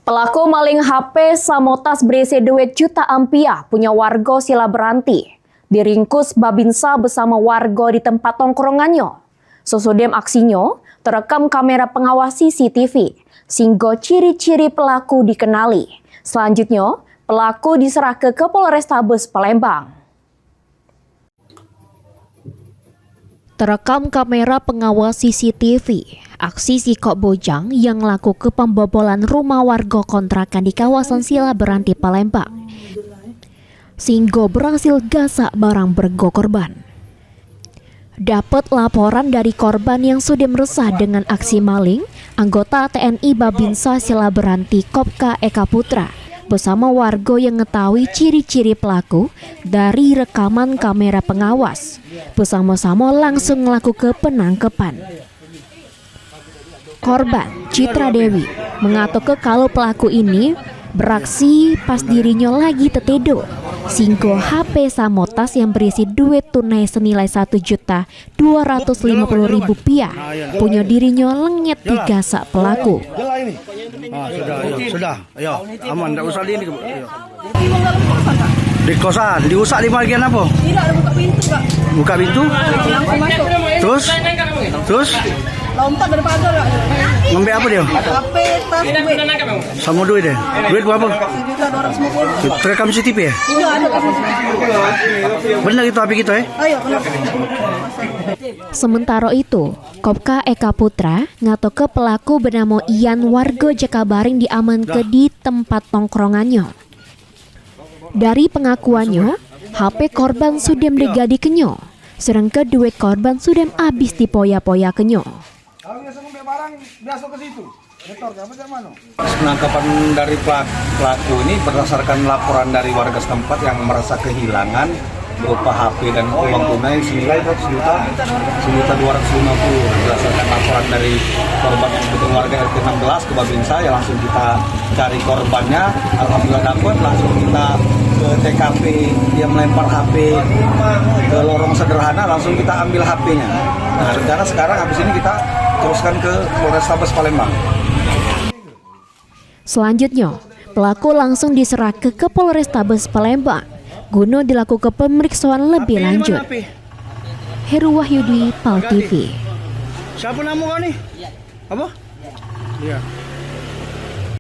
Pelaku maling HP sama tas berisi duit jutaan rupiah punya warga Sila Beranti. Diringkus Babinsa bersama warga di tempat tongkrongannya. Sesudem aksinya, terekam kamera pengawas CCTV, sehingga ciri-ciri pelaku dikenali. Selanjutnya, pelaku diserahkan ke Polrestabes Palembang. Terekam kamera pengawas CCTV, aksi si Kok Bojang yang laku ke pembobolan rumah warga kontrakan di kawasan Sila Beranti Palembang. Sehingga berhasil gasak barang bergo korban. Dapat laporan dari korban yang sudah meresah dengan aksi maling, anggota TNI Babinsa Sila Beranti Kopka Eka Putra bersama warga yang mengetahui ciri-ciri pelaku dari rekaman kamera pengawas, bersama-sama langsung melakukan penangkapan. Korban, Citra Dewi, mengatakan kalau pelaku ini beraksi pas dirinya lagi tertidur, sehingga HP sama tas yang berisi duit tunai senilai Rp1.250.000 punya dirinya lengit digasak pelaku. Sudah, ayo, aman, tidak usah di ini. Di kosan, diusak di bagian apa? Tidak, ada buka pintu, Kak. Buka pintu? Langsung masuk. Terus? Lompat dari pagar, Kak. Ngambil apa dia? HP, tas, duit. Sama duit deh. Duit berapa? Rp1.250.000. Terekam CCTV ya? Iya, ada, Kak. Benar itu HP kita ya? Ayo, benar. Sementara itu, Kopka Eka Putra ngato ke pelaku bernama Ian warga Jakabaring diamankan di tempat tongkrongannya. Dari pengakuannya, HP korban sudah digadi kenyo, sedangkan duit korban sudah habis dipoya-poya kenyo. Penangkapan dari pelaku ini berdasarkan laporan dari warga setempat yang merasa kehilangan berupa HP dan uang tunai senilai Rp1.250.000. Berdasarkan laporan dari korban yang kebetulan warga RT 16 ke Babinsa, ya langsung kita cari korbannya. Alhamdulillah dapat, langsung kita ke TKP, dia melempar HP ke lorong sederhana, langsung kita ambil HP-nya. Nah, rencana sekarang habis ini kita teruskan ke Polrestabes Palembang. Selanjutnya, pelaku langsung diserahkan ke Polrestabes Palembang guna dilakukan pemeriksaan lebih lanjut. Heru Wahyudi, PAL TV. Siapa nama kau nih? Apa? Iya.